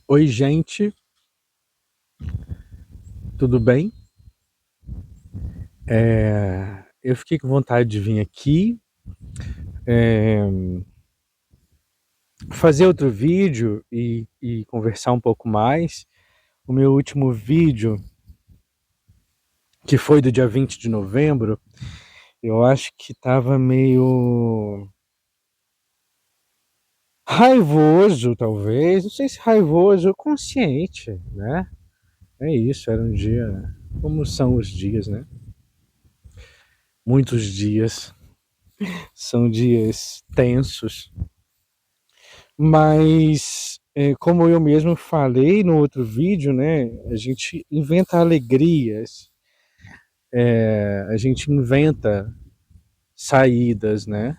Oi, gente, tudo bem? Eu fiquei com vontade de vir aqui fazer outro vídeo e conversar um pouco mais. O meu último vídeo, que foi do dia 20 de novembro, eu acho que estava meio raivoso, talvez. Não sei se raivoso ou consciente, né? É isso, era um dia. Como são os dias, né? Muitos dias. São dias tensos. Mas, como eu mesmo falei no outro vídeo, né, a gente inventa alegrias, a gente inventa saídas, né?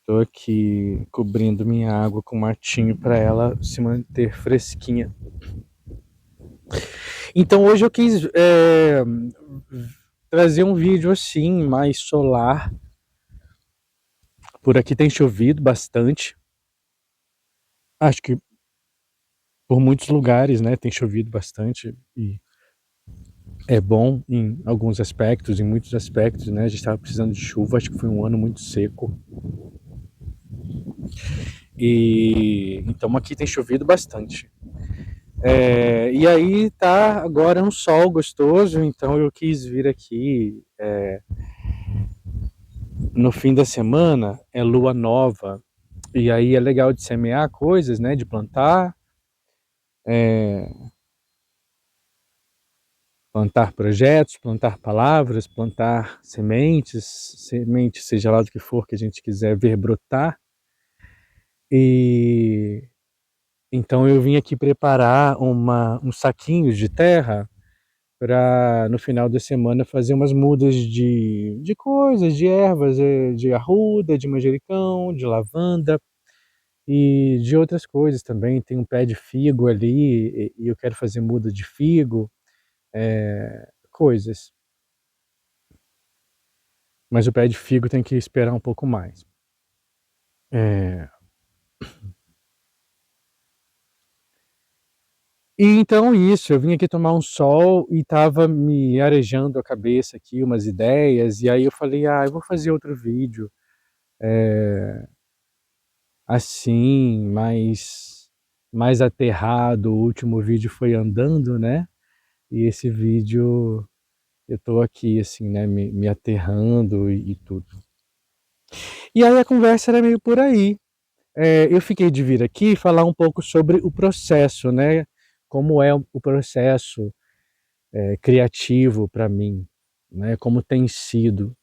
Tô aqui cobrindo minha água com matinho para ela se manter fresquinha. Então hoje eu quis trazer um vídeo assim, mais solar. Por aqui tem chovido bastante. Acho que por muitos lugares, né, tem chovido bastante e é bom em alguns aspectos, em muitos aspectos, né? A gente estava precisando de chuva, acho que foi um ano muito seco. E então aqui tem chovido bastante. E aí tá agora um sol gostoso, então eu quis vir aqui. No fim da semana é lua nova, e aí é legal de semear coisas, né? De plantar, plantar projetos, plantar palavras, plantar sementes, seja lá do que for que a gente quiser ver brotar. E então eu vim aqui preparar uns saquinhos de terra para no final da semana fazer umas mudas de coisas, de ervas, de arruda, de manjericão, de lavanda e de outras coisas também. Tem um pé de figo ali e eu quero fazer muda de figo, coisas. Mas o pé de figo tem que esperar um pouco mais. É, E então isso, eu vim aqui tomar um sol e tava me arejando a cabeça aqui, umas ideias, e aí eu falei, eu vou fazer outro vídeo, assim, mais aterrado. O último vídeo foi andando, né? E esse vídeo eu tô aqui, assim, né, me aterrando e tudo. E aí a conversa era meio por aí. Eu fiquei de vir aqui falar um pouco sobre o processo, né? Como é o processo criativo para mim, né? Como tem sido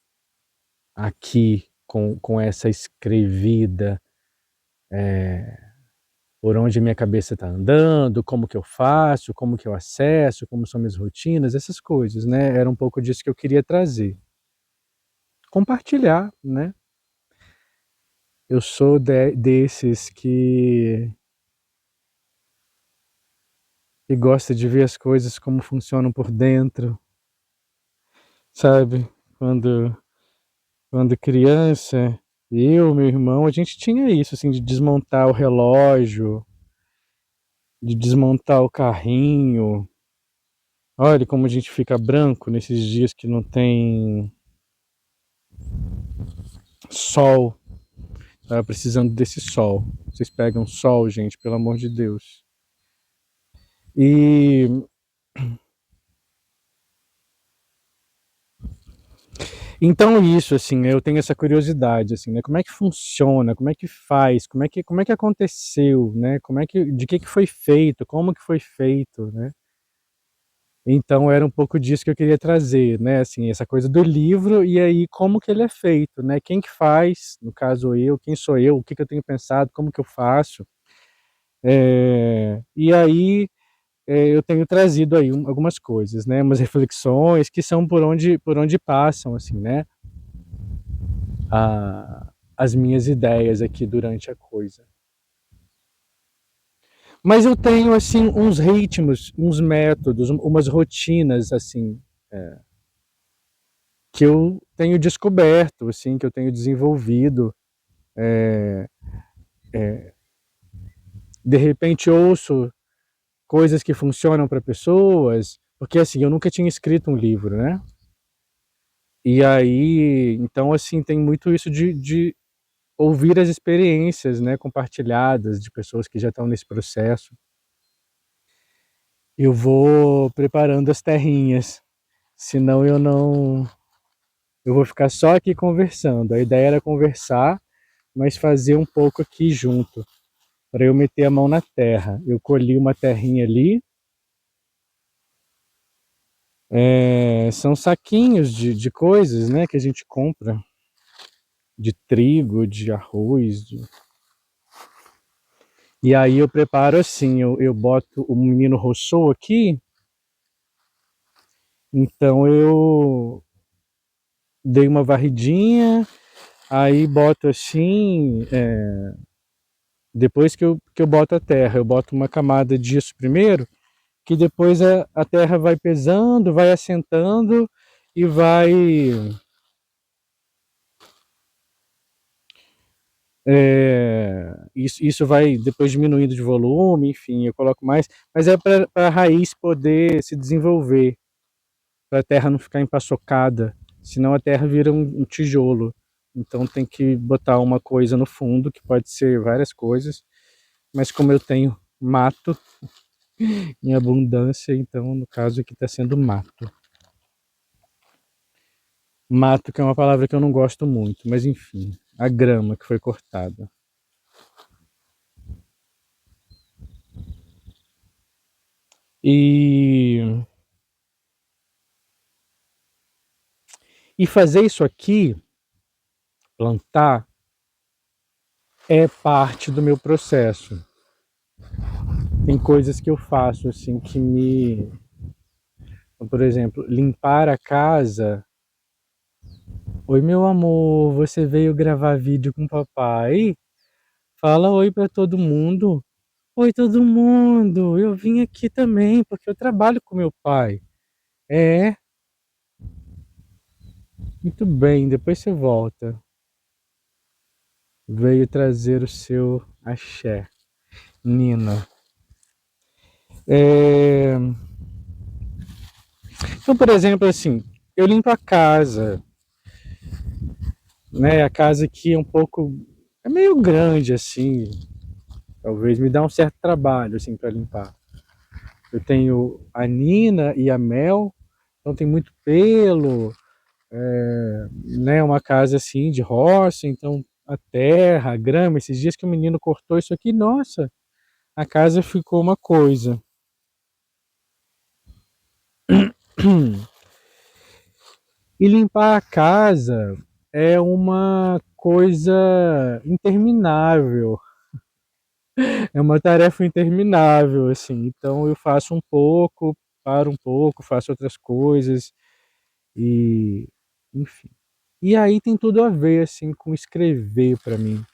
aqui com essa escrevida, por onde minha cabeça está andando, como que eu faço, como que eu acesso, como são minhas rotinas, essas coisas, né? Era um pouco disso que eu queria trazer. Compartilhar, né? Eu sou desses que gosta de ver as coisas como funcionam por dentro, sabe? Quando Quando criança, eu, meu irmão, a gente tinha isso, assim, de desmontar o relógio, de desmontar o carrinho. Olha como a gente fica branco nesses dias que não tem sol. Tava precisando desse sol. Vocês pegam sol, gente, pelo amor de Deus. E então isso, assim, eu tenho essa curiosidade, assim, né? Como é que funciona? Como é que faz? Como é que aconteceu, né? De que foi feito? Como que foi feito, né? Então era um pouco disso que eu queria trazer, né, assim, essa coisa do livro e aí como que ele é feito, né, quem que faz, no caso eu, quem sou eu, o que que eu tenho pensado, como que eu faço. E aí eu tenho trazido aí algumas coisas, né, umas reflexões que são por onde passam, assim, né, as minhas ideias aqui durante a coisa. Mas eu tenho, assim, uns ritmos, uns métodos, umas rotinas, assim, que eu tenho descoberto, assim, que eu tenho desenvolvido De repente ouço coisas que funcionam para pessoas, porque assim, eu nunca tinha escrito um livro, né? E aí, então assim, tem muito isso de ouvir as experiências, né, compartilhadas de pessoas que já estão nesse processo. Eu vou preparando as terrinhas, senão eu vou ficar só aqui conversando. A ideia era conversar, mas fazer um pouco aqui junto, para eu meter a mão na terra. Eu colhi uma terrinha ali, são saquinhos de coisas, né, que a gente compra, de trigo, de arroz. E aí eu preparo assim, eu boto, o menino roçou aqui, então eu dei uma varridinha, aí boto assim, depois que eu boto a terra, eu boto uma camada disso primeiro, que depois a terra vai pesando, vai assentando e isso vai depois diminuindo de volume, enfim, eu coloco mais, mas é para a raiz poder se desenvolver, para a terra não ficar empaçocada, senão a terra vira um tijolo. Então tem que botar uma coisa no fundo, que pode ser várias coisas, mas como eu tenho mato em abundância, então no caso aqui está sendo mato. Mato, que é uma palavra que eu não gosto muito, mas enfim, a grama que foi cortada. E, e fazer isso aqui, plantar, é parte do meu processo. Tem coisas que eu faço assim que por exemplo, limpar a casa. Oi, meu amor, você veio gravar vídeo com o papai? Fala oi pra todo mundo. Oi, todo mundo. Eu vim aqui também porque eu trabalho com meu pai. É, muito bem, depois você volta. Veio trazer o seu axé, Nina. É... Então, por exemplo, assim, eu limpo a casa, né? A casa aqui é um pouco, é meio grande, assim, talvez me dá um certo trabalho, assim, para limpar. Eu tenho a Nina e a Mel, então tem muito pelo, né? Uma casa assim de roça, então a terra, a grama. Esses dias que o menino cortou isso aqui, nossa, a casa ficou uma coisa. E limpar a casa é uma coisa interminável, é uma tarefa interminável, assim. Então eu faço um pouco, paro um pouco, faço outras coisas e, enfim. E aí tem tudo a ver, assim, com escrever para mim.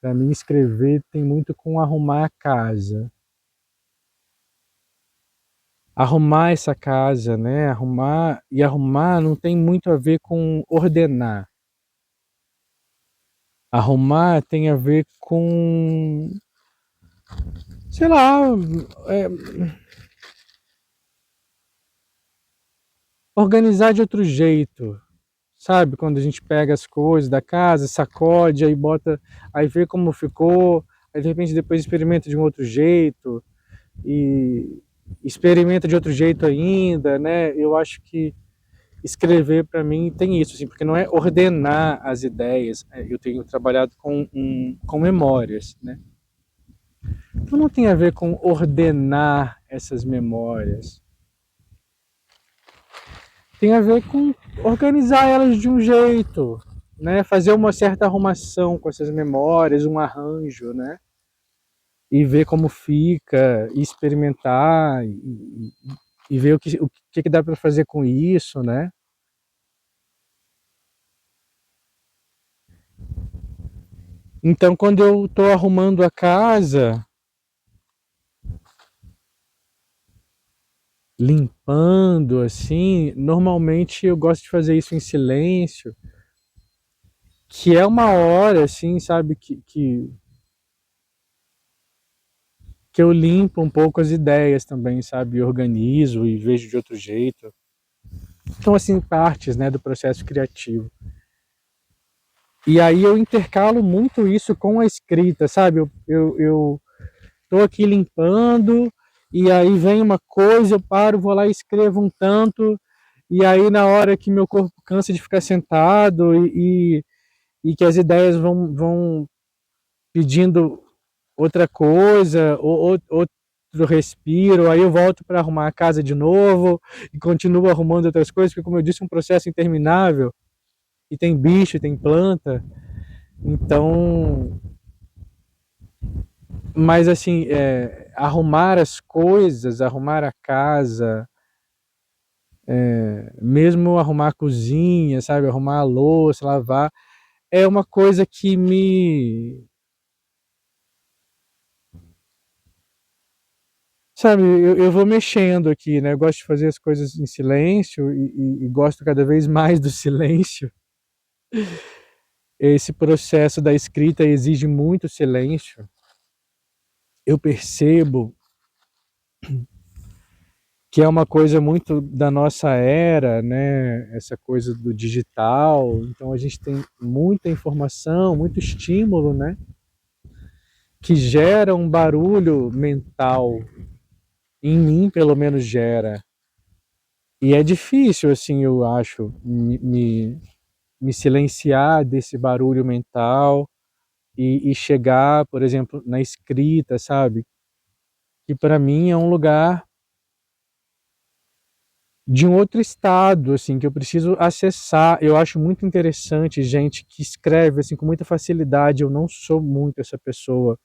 Para mim, escrever tem muito com arrumar a casa. Arrumar essa casa, né? Arrumar não tem muito a ver com ordenar. Arrumar tem a ver com, sei lá, é, organizar de outro jeito. Sabe? Quando a gente pega as coisas da casa, sacode, aí bota, aí vê como ficou, aí de repente depois experimenta de um outro jeito e experimenta de outro jeito ainda, né? Eu acho que escrever para mim tem isso, assim, porque não é ordenar as ideias. Eu tenho trabalhado com memórias, né? Então não tem a ver com ordenar essas memórias. Tem a ver com organizar elas de um jeito, né? Fazer uma certa arrumação com essas memórias, um arranjo, né? E ver como fica, e experimentar, e ver o que dá para fazer com isso, né? Então, quando eu estou arrumando a casa, limpando, assim, normalmente eu gosto de fazer isso em silêncio, que é uma hora, assim, sabe, que eu limpo um pouco as ideias também, sabe, organizo e vejo de outro jeito. Então, assim, partes, né, do processo criativo. E aí eu intercalo muito isso com a escrita, sabe? Eu tô aqui limpando, e aí vem uma coisa, eu paro, vou lá e escrevo um tanto, e aí na hora que meu corpo cansa de ficar sentado e que as ideias vão pedindo outra coisa, outro respiro, aí eu volto para arrumar a casa de novo e continuo arrumando outras coisas, porque como eu disse, é um processo interminável, e tem bicho, tem planta, então, mas assim, arrumar as coisas, arrumar a casa, mesmo arrumar a cozinha, sabe, arrumar a louça, lavar, é uma coisa que me, sabe, eu vou mexendo aqui, né? Eu gosto de fazer as coisas em silêncio e gosto cada vez mais do silêncio. Esse processo da escrita exige muito silêncio. Eu percebo que é uma coisa muito da nossa era, né? Essa coisa do digital. Então a gente tem muita informação, muito estímulo, né? Que gera um barulho mental. Em mim, pelo menos, gera. E é difícil, assim, eu acho, me silenciar desse barulho mental e chegar, por exemplo, na escrita, sabe? Que para mim é um lugar de um outro estado, assim, que eu preciso acessar. Eu acho muito interessante gente que escreve assim com muita facilidade. Eu não sou muito essa pessoa,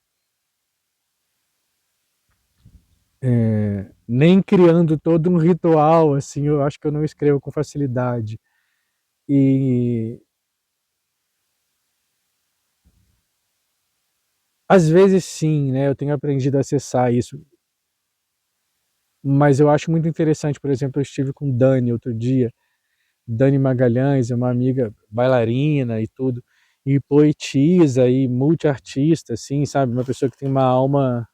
nem criando todo um ritual, assim. Eu acho que eu não escrevo com facilidade. E às vezes sim, né? Eu tenho aprendido a acessar isso. Mas eu acho muito interessante, por exemplo, eu estive com Dani outro dia. Dani Magalhães é uma amiga bailarina e tudo, e poetisa e multiartista, assim, sabe? Uma pessoa que tem uma alma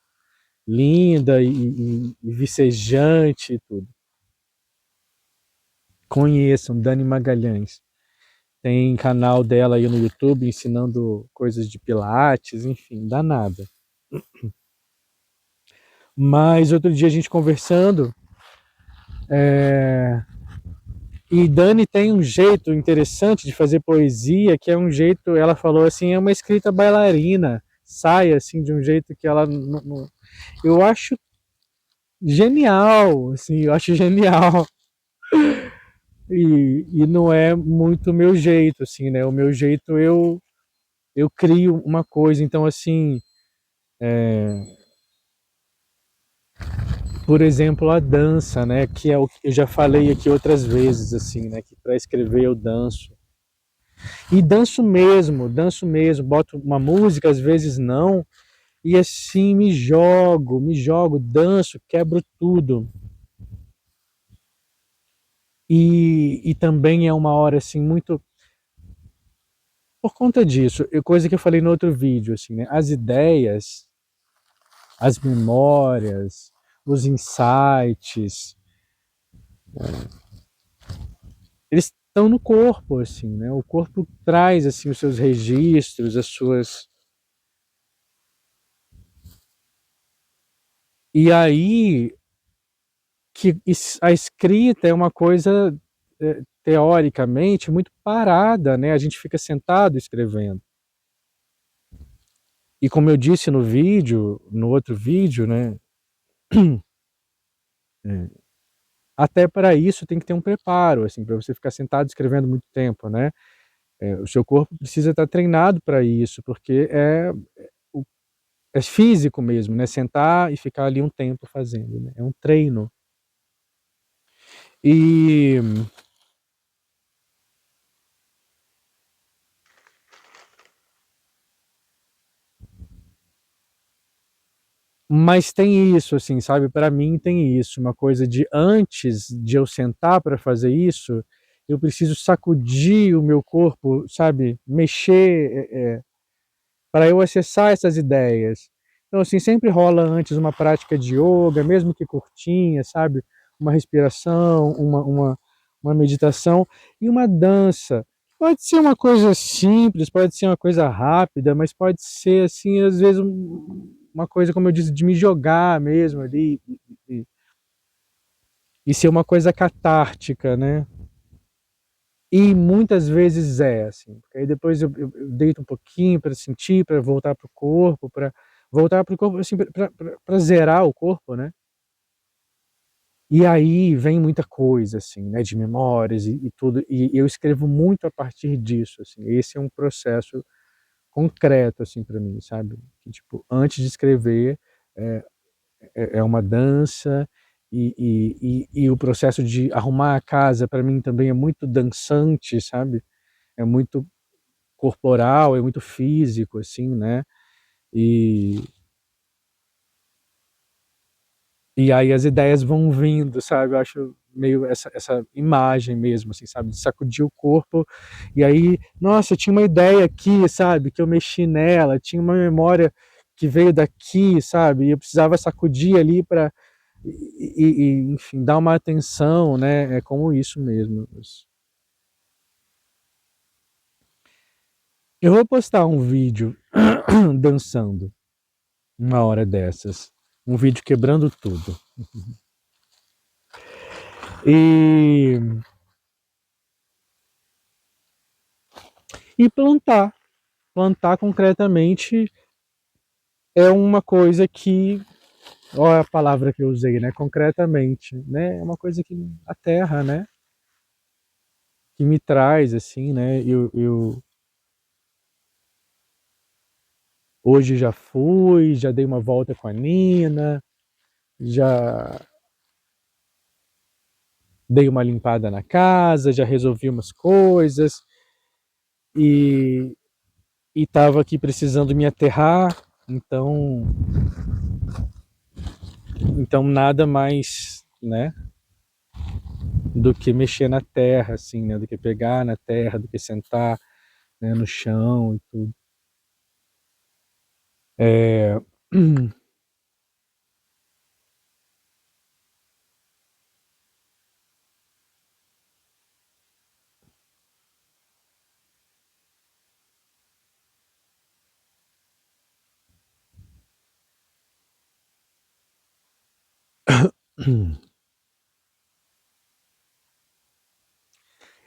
linda e vicejante e tudo. Conheçam Dani Magalhães. Tem canal dela aí no YouTube ensinando coisas de pilates, enfim, danada. Mas outro dia a gente conversando, é, e Dani tem um jeito interessante de fazer poesia, que é um jeito, ela falou assim, é uma escrita bailarina, sai assim de um jeito que ela eu acho genial, assim, eu acho genial. E não é muito o meu jeito, assim, né? O meu jeito eu crio uma coisa, então assim, por exemplo, a dança, né, que é o que eu já falei aqui outras vezes, assim, né, que para escrever eu danço. E danço mesmo, boto uma música, às vezes não, e assim me jogo, danço, quebro tudo. E também é uma hora assim muito por conta disso, coisa que eu falei no outro vídeo, assim, né? As ideias, as memórias, os insights, eles estão no corpo, assim, né? O corpo traz assim os seus registros, as suas. E aí que a escrita é uma coisa teoricamente muito parada, né? A gente fica sentado escrevendo. E como eu disse no vídeo, no outro vídeo, né? Até para isso tem que ter um preparo, assim, para você ficar sentado escrevendo muito tempo, né? O seu corpo precisa estar treinado para isso, porque é físico mesmo, né? Sentar e ficar ali um tempo fazendo, né? É um treino. E mas tem isso, assim, sabe? Para mim tem isso, uma coisa de antes de eu sentar para fazer isso, eu preciso sacudir o meu corpo, sabe, mexer, para eu acessar essas ideias. Então, assim, sempre rola antes uma prática de yoga, mesmo que curtinha, sabe, uma respiração, uma meditação e uma dança. Pode ser uma coisa simples, pode ser uma coisa rápida, mas pode ser, assim, às vezes uma coisa, como eu disse, de me jogar mesmo ali e ser uma coisa catártica, né. E muitas vezes é, assim, porque aí depois eu deito um pouquinho para sentir, para voltar para o corpo, para voltar para o corpo, assim, pra zerar o corpo, né. E aí vem muita coisa, assim, né, de memórias e tudo, e eu escrevo muito a partir disso, assim, esse é um processo concreto, assim, para mim, sabe. Que tipo, antes de escrever, eh, é uma dança, e o processo de arrumar a casa para mim também é muito dançante, sabe. É muito corporal, é muito físico, assim, né. E e aí as ideias vão vindo, sabe, eu acho meio essa imagem mesmo, assim, sabe, de sacudir o corpo, e aí: "Nossa, tinha uma ideia aqui", sabe, que eu mexi nela, tinha uma memória que veio daqui, sabe, e eu precisava sacudir ali pra enfim, dar uma atenção, né, é como isso mesmo. Eu vou postar um vídeo dançando, uma hora dessas, um vídeo quebrando tudo. E plantar. Plantar concretamente é uma coisa que, olha a palavra que eu usei, né, concretamente, né, é uma coisa que a terra, né, que me traz, assim, né, eu hoje já fui, já dei uma volta com a Nina, já dei uma limpada na casa, já resolvi umas coisas, e estava aqui precisando me aterrar, então nada mais, né, do que mexer na terra, assim, né, do que pegar na terra, do que sentar, né, no chão e tudo. Eh,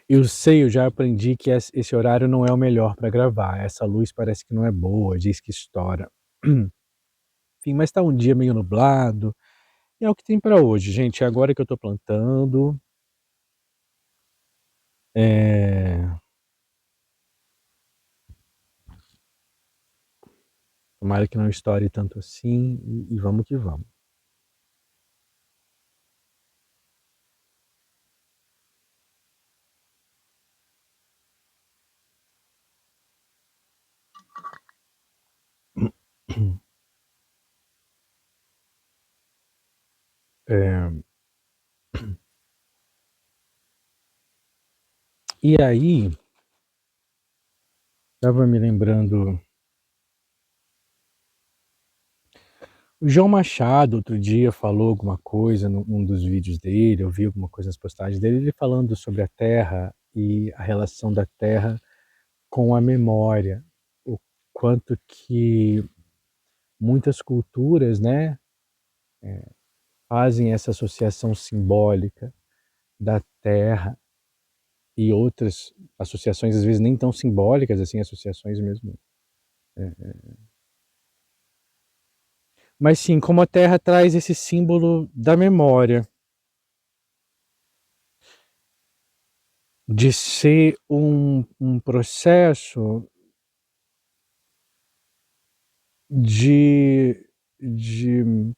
eu sei, eu já aprendi que esse horário não é o melhor para gravar, essa luz parece que não é boa, diz que estoura. Enfim, mas tá um dia meio nublado, e é o que tem para hoje, gente, é agora que eu tô plantando, eh, tomara que não estoure tanto assim, e vamos que vamos. Eh, e aí, estava me lembrando, o João Machado outro dia falou alguma coisa num dos vídeos dele, eu vi alguma coisa nas postagens dele, ele falando sobre a terra e a relação da terra com a memória, o quanto que muitas culturas, né, fazem essa associação simbólica da terra, e outras associações às vezes nem tão simbólicas assim, associações mesmo, mas sim, como a terra traz esse símbolo da memória, de ser um processo de de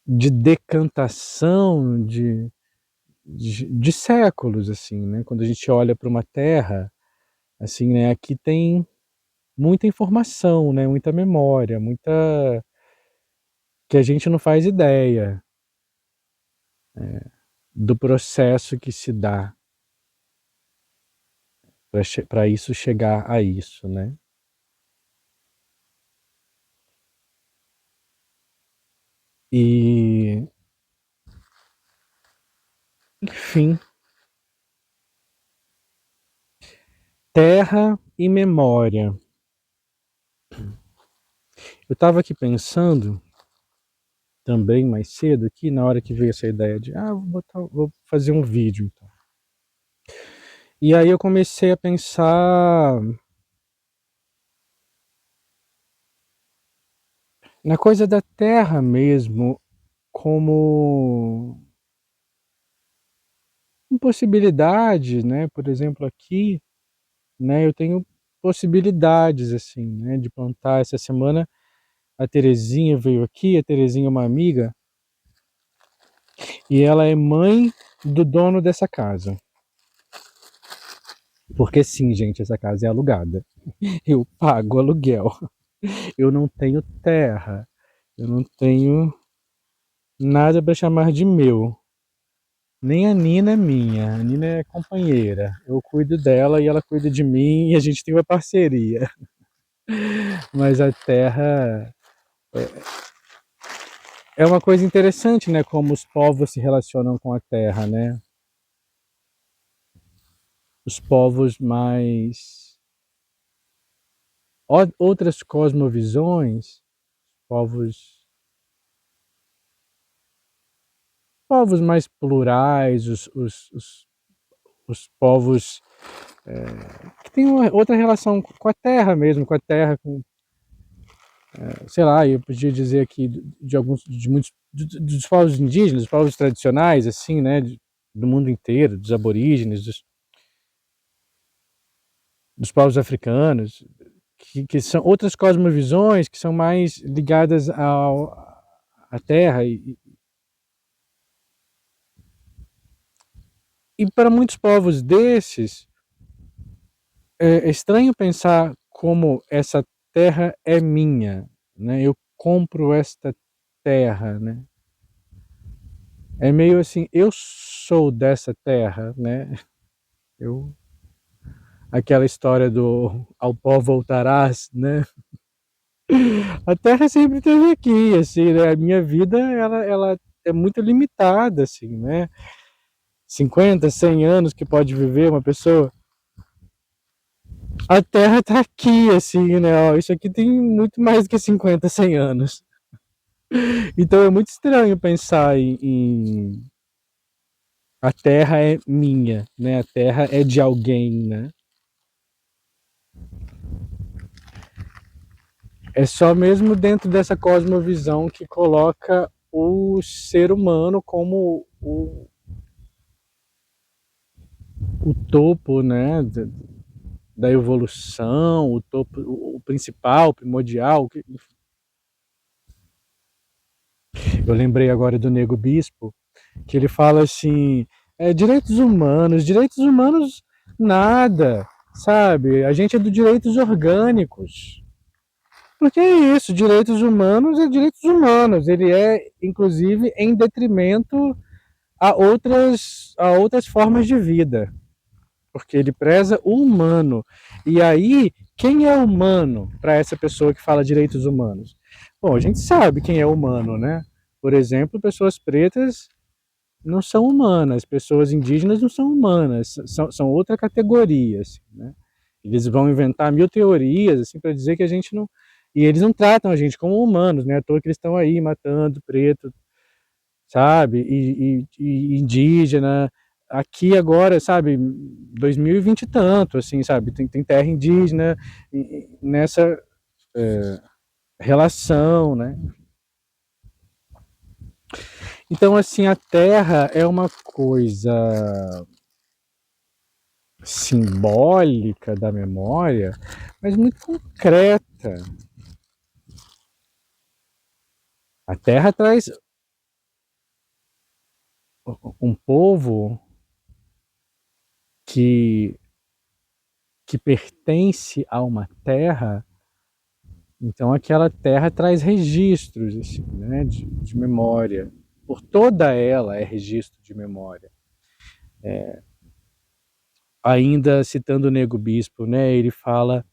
de decantação de séculos, assim, né, quando a gente olha para uma terra, assim, né, aqui tem muita informação, né, muita memória, muita que a gente não faz ideia do processo que se dá. para isso chegar a isso, né. E, enfim, terra e memória. Eu estava aqui pensando também mais cedo aqui, na hora que veio essa ideia de: "Ah, vou fazer um vídeo então". E aí eu comecei a pensar na coisa da terra mesmo, como possibilidade, né, por exemplo aqui, né, eu tenho possibilidades, assim, né, de plantar. Essa semana a Terezinha veio aqui, a Terezinha é uma amiga, e ela é mãe do dono dessa casa. Porque sim, gente, essa casa é alugada. Eu pago aluguel. Eu não tenho terra. Eu não tenho nada para chamar de meu. Nem a Nina é minha. A Nina é companheira. Eu cuido dela e ela cuida de mim e a gente tem uma parceria. Mas a terra é uma coisa interessante, né? Como os povos se relacionam com a terra, né? Os povos mais. Outras cosmovisões, povos, povos mais plurais, os povos que têm uma outra relação com a terra mesmo, com a terra, com, sei lá, eu podia dizer aqui de alguns, de muitos, dos povos indígenas, dos povos tradicionais, assim, né? Do mundo inteiro, dos aborígenes, dos povos africanos, que são outras cosmovisões que são mais ligadas à terra. E para muitos povos desses, é estranho pensar como essa terra é minha, né? Eu compro esta terra, né? É meio assim, eu sou dessa terra, né? Eu, aquela história do ao pó voltarás, né? A terra sempre esteve aqui, assim, né? A minha vida, ela é muito limitada, assim, né? 50, 100 anos que pode viver uma pessoa. A terra tá aqui, assim, né? Ó, isso aqui tem muito mais do que 50, 100 anos. Então é muito estranho pensar em a terra é minha, né? A terra é de alguém, né? É só mesmo dentro dessa cosmovisão que coloca o ser humano como o topo, né? Da evolução, o topo, o principal, o primordial. Eu lembrei agora do Nego Bispo, que ele fala assim, direitos humanos nada, sabe? A gente é dos direitos orgânicos. Porque é isso, direitos humanos é direitos humanos. Ele é, inclusive, em detrimento a outras formas de vida. Porque ele preza o humano. E aí, quem é humano para essa pessoa que fala direitos humanos? Bom, a gente sabe quem é humano, né? Por exemplo, pessoas pretas não são humanas, pessoas indígenas não são humanas, são outra categoria, assim, né? Eles vão inventar mil teorias assim para dizer que a gente não, e eles não tratam a gente como humanos, né? À toa que eles estão aí matando preto, sabe? E indígena aqui agora, sabe? 2020 e tanto, assim, sabe? Tem terra indígena nessa relação, né? Então, assim, a terra é uma coisa simbólica da memória, mas muito concreta. A terra traz um povo que, que pertence a uma terra, então aquela terra traz registros assim, né, de memória. Por toda ela é registro de memória. ainda citando o Nego Bispo, né, ele fala,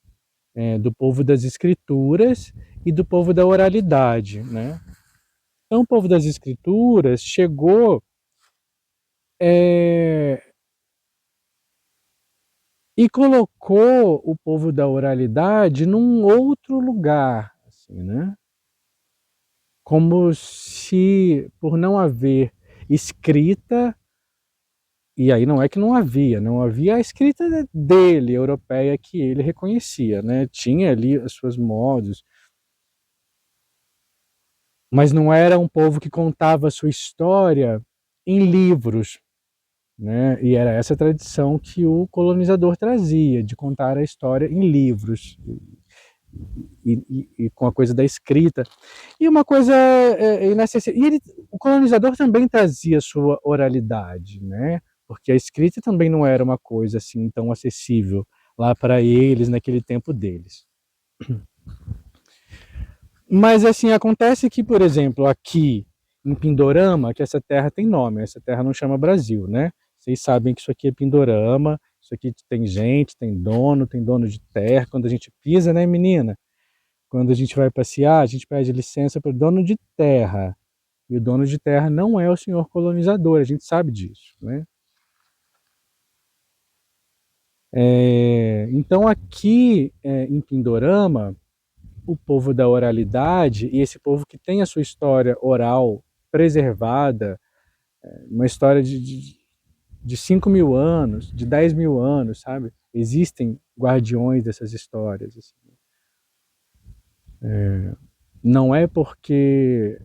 do povo das escrituras e do povo da oralidade, né. Então o povo das escrituras chegou, eh, e colocou o povo da oralidade num outro lugar, assim, né, como se por não haver escrita, e aí não é que não havia a escrita dele, europeia, que ele reconhecia, né, tinha ali os seus modos, mas não era um povo que contava a sua história em livros, né, e era essa tradição que o colonizador trazia, de contar a história em livros, e com a coisa da escrita. E uma coisa inacessível. E o colonizador também trazia sua oralidade, né, porque a escrita também não era uma coisa assim tão acessível lá para eles, naquele tempo deles. Mas assim, acontece que, por exemplo, aqui em Pindorama, que essa terra tem nome, essa terra não chama Brasil, né? Vocês sabem que isso aqui é Pindorama, isso aqui tem gente, tem dono de terra. Quando a gente pisa, né, menina? Quando a gente vai passear, a gente pede licença para o dono de terra. E o dono de terra não é o senhor colonizador, a gente sabe disso, né? Então aqui em Pindorama, o povo da oralidade e esse povo que tem a sua história oral preservada, uma história de 5.000 anos, de 10.000 anos, sabe? Existem guardiões dessas histórias. Assim. Não é porque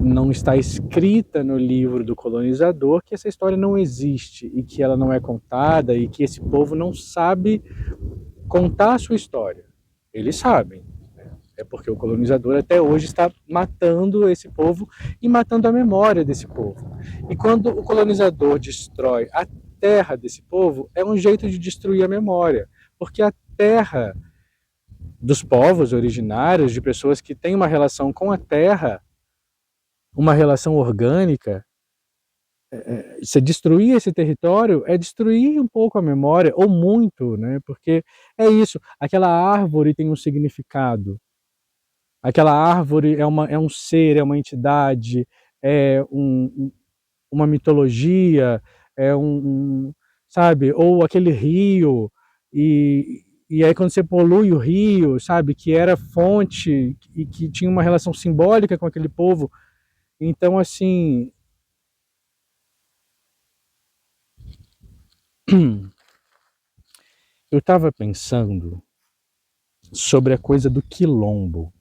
não está escrita no livro do colonizador que essa história não existe e que ela não é contada e que esse povo não sabe contar a sua história. Eles sabem. É porque o colonizador até hoje está matando esse povo e matando a memória desse povo. E quando o colonizador destrói a terra desse povo, é um jeito de destruir a memória. Porque a terra dos povos originários, de pessoas que têm uma relação com a terra, uma relação orgânica, se destruir esse território é destruir um pouco a memória, ou muito, né? Porque é isso, aquela árvore tem um significado, aquela árvore é um ser, é uma entidade, é uma mitologia, é sabe? Ou aquele rio, e aí quando você polui o rio, sabe? Que era fonte e que tinha uma relação simbólica com aquele povo. Então, assim, eu estava pensando sobre a coisa do quilombo.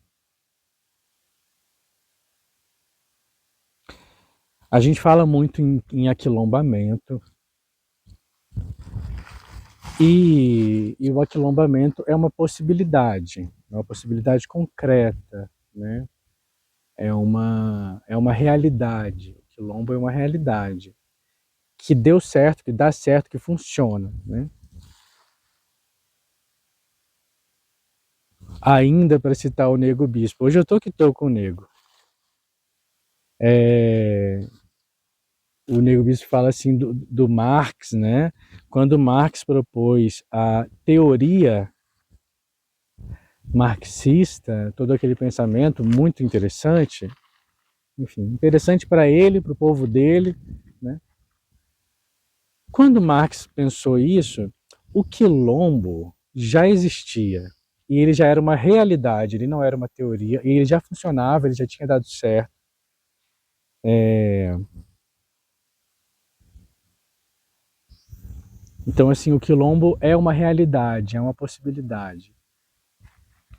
A gente fala muito em aquilombamento, e o aquilombamento é uma possibilidade concreta, né? É uma realidade. O quilombo é uma realidade que deu certo, que dá certo, que funciona, né? Ainda para citar o Nego Bispo. Hoje eu tô que tô com o Nego. O Nego Bispo fala assim do Marx, né? Quando Marx propôs a teoria marxista, todo aquele pensamento muito interessante, enfim, interessante para ele, para o povo dele, né? Quando Marx pensou isso, o quilombo já existia e ele já era uma realidade, ele não era uma teoria, e ele já funcionava, ele já tinha dado certo. Então, assim, o quilombo é uma realidade, é uma possibilidade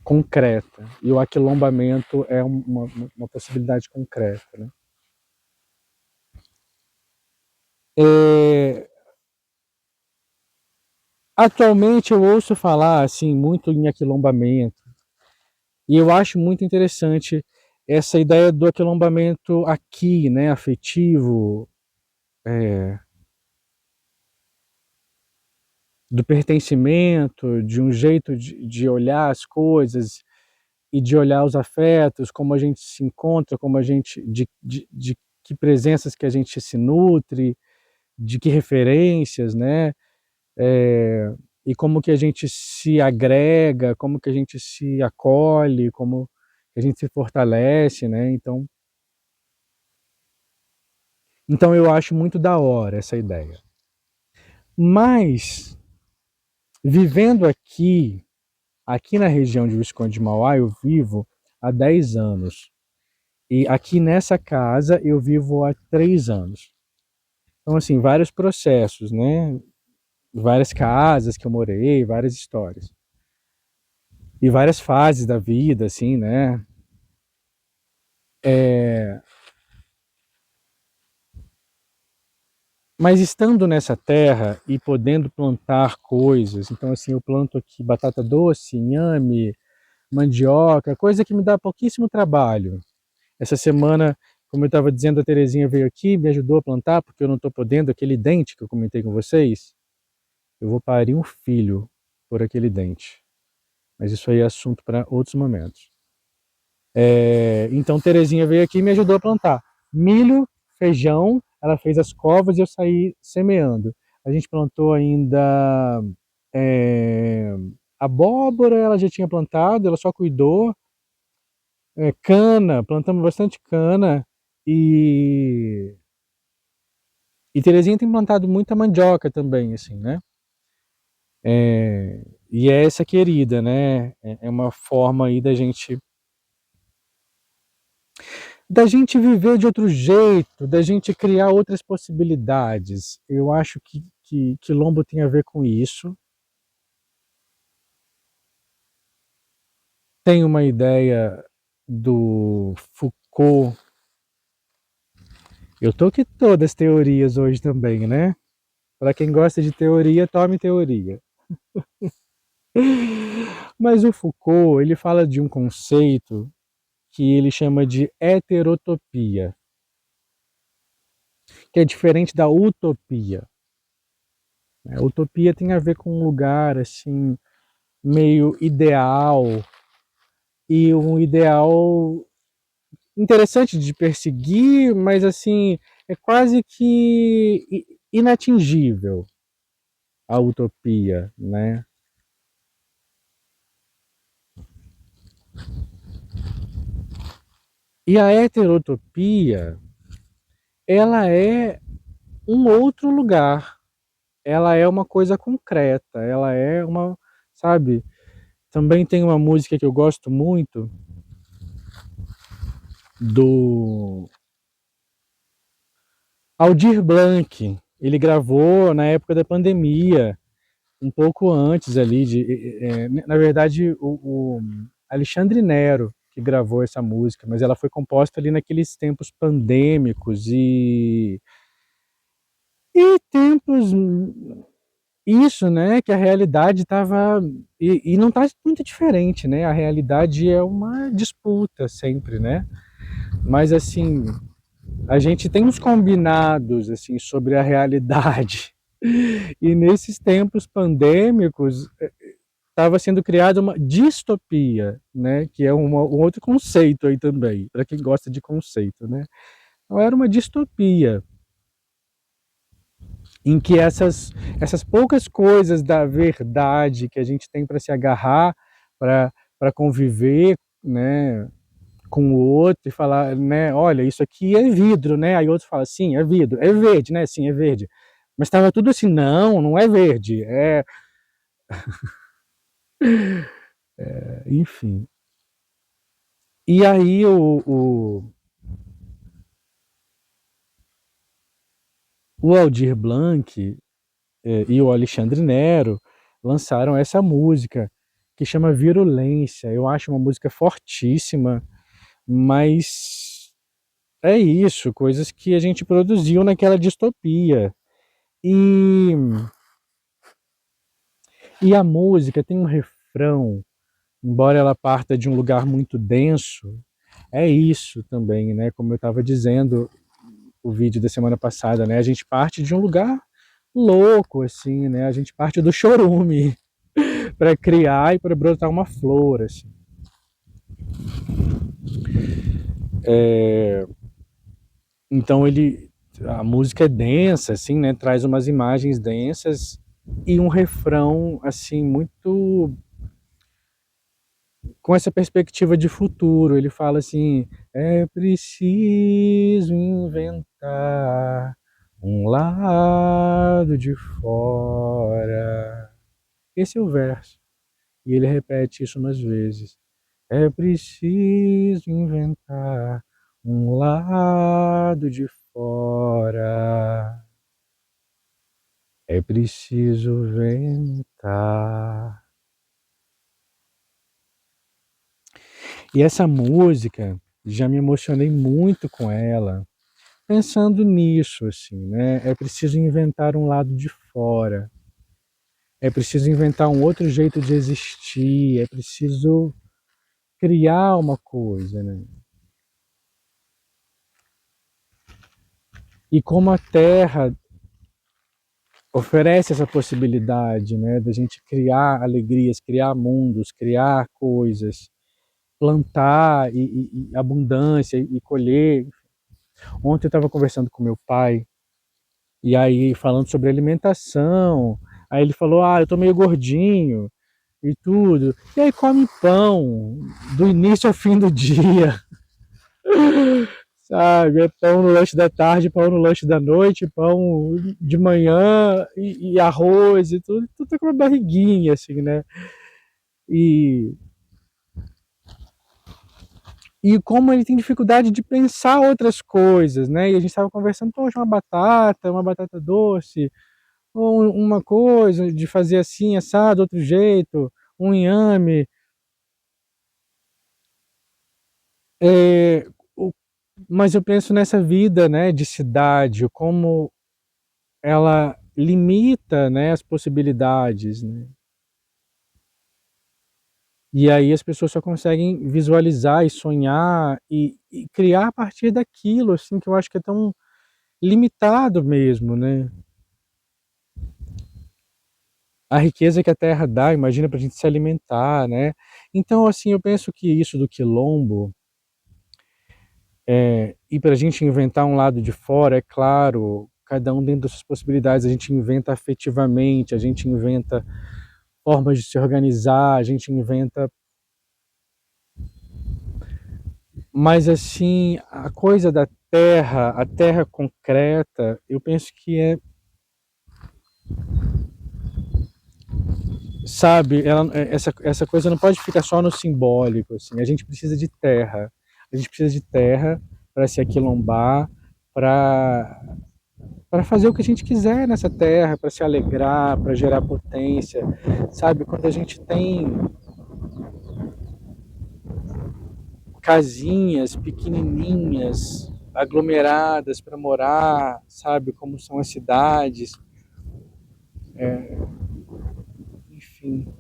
concreta, e o aquilombamento é uma possibilidade concreta, né? É, atualmente eu ouço falar assim muito em aquilombamento, e eu acho muito interessante essa ideia do aquilombamento aqui, né, afetivo, é, do pertencimento, de um jeito de olhar as coisas e de olhar os afetos, como a gente se encontra, como a gente, de que presenças que a gente se nutre, de que referências, né? e como que a gente se agrega, como que a gente se acolhe, como que a gente se fortalece, né? Então eu acho muito da hora essa ideia. Mas, vivendo aqui na região de Visconde de Mauá, eu vivo há 10 anos. E aqui nessa casa eu vivo há 3 anos. Então, assim, vários processos, né? Várias casas que eu morei, várias histórias. E várias fases da vida, assim, né? É... Mas estando nessa terra e podendo plantar coisas, então, assim, eu planto aqui batata doce, inhame, mandioca, coisa que me dá pouquíssimo trabalho. Essa semana, como eu estava dizendo, a Terezinha veio aqui, me ajudou a plantar, porque eu não estou podendo, aquele dente que eu comentei com vocês, eu vou parir um filho por aquele dente. Mas isso aí é assunto para outros momentos. Então Terezinha veio aqui e me ajudou a plantar milho, feijão, ela fez as covas e eu saí semeando. A gente plantou ainda é, abóbora, ela já tinha plantado, ela só cuidou. Cana, plantamos bastante cana e, e Terezinha tem plantado muita mandioca também, assim, né? E é essa querida, né? É uma forma aí da gente viver de outro jeito, da gente criar outras possibilidades. Eu acho que Quilombo tem a ver com isso. Tem uma ideia do Foucault. Eu tô que todas teorias hoje também, né? Para quem gosta de teoria, tome teoria. Mas o Foucault, ele fala de um conceito que ele chama de heterotopia, que é diferente da utopia. A utopia tem a ver com um lugar assim meio ideal e um ideal interessante de perseguir, mas assim é quase que inatingível a utopia, né? E a heterotopia, ela é um outro lugar, ela é uma coisa concreta, ela é uma, sabe? Também tem uma música que eu gosto muito do Aldir Blanc. Ele gravou na época da pandemia, um pouco antes ali na verdade o Alexandre Nero que gravou essa música, mas ela foi composta ali naqueles tempos pandêmicos e tempos isso, né, que a realidade estava e não está muito diferente, né? A realidade é uma disputa sempre, né? Mas assim, a gente tem uns combinados assim sobre a realidade. E nesses tempos pandêmicos estava sendo criada uma distopia, né, que é um outro conceito aí também, para quem gosta de conceito, né? Então era uma distopia em que essas poucas coisas da verdade que a gente tem para se agarrar, para conviver, né, com o outro e falar, né, olha, isso aqui é vidro, né? Aí outro fala, sim, é vidro, é verde, né? Sim, é verde. Mas estava tudo assim, não, não é verde, enfim. E aí o Aldir Blanc e o Alexandre Nero lançaram essa música que chama Virulência. Eu acho uma música fortíssima, mas é isso, coisas que a gente produziu naquela distopia. E, e a música tem um refrão, embora ela parta de um lugar muito denso, é isso também, né? Como eu estava dizendo o vídeo da semana passada, né? A gente parte de um lugar louco, assim, né? A gente parte do chorume para criar e para brotar uma flor, assim. Então a música é densa, assim, né? Traz umas imagens densas e um refrão, assim, muito com essa perspectiva de futuro. Ele fala assim: é preciso inventar um lado de fora. Esse é o verso. E ele repete isso umas vezes. É preciso inventar um lado de fora. É preciso inventar. E essa música, já me emocionei muito com ela, pensando nisso, assim, né? É preciso inventar um lado de fora. É preciso inventar um outro jeito de existir. É preciso criar uma coisa, né? E como a Terra oferece essa possibilidade, né, da gente criar alegrias, criar mundos, criar coisas, plantar e abundância e colher. Ontem eu estava conversando com meu pai e aí falando sobre alimentação. Aí ele falou: "Ah, eu tô meio gordinho e tudo". E aí come pão do início ao fim do dia. Sabe? É pão no lanche da tarde, pão no lanche da noite, pão de manhã e arroz e tudo, tudo com uma barriguinha, assim, né? E, e como ele tem dificuldade de pensar outras coisas, né? E a gente estava conversando, poxa, uma batata doce, ou uma coisa de fazer assim, assado, outro jeito, um inhame. É, o, mas eu penso nessa vida, né, de cidade, como ela limita, né, as possibilidades, né? E aí as pessoas só conseguem visualizar e sonhar e criar a partir daquilo, assim, que eu acho que é tão limitado mesmo, né? A riqueza que a terra dá, imagina pra gente se alimentar, né? Então, assim, eu penso que isso do quilombo, e pra gente inventar um lado de fora, é claro, cada um dentro das suas possibilidades, a gente inventa afetivamente, a gente inventa formas de se organizar, a gente inventa. Mas assim, a coisa da terra, a terra concreta, eu penso que é, sabe, essa coisa não pode ficar só no simbólico, assim. A gente precisa de terra. A gente precisa de terra para se aquilombar, para fazer o que a gente quiser nessa terra, para se alegrar, para gerar potência, sabe? Quando a gente tem casinhas pequenininhas, aglomeradas para morar, sabe? Como são as cidades, enfim.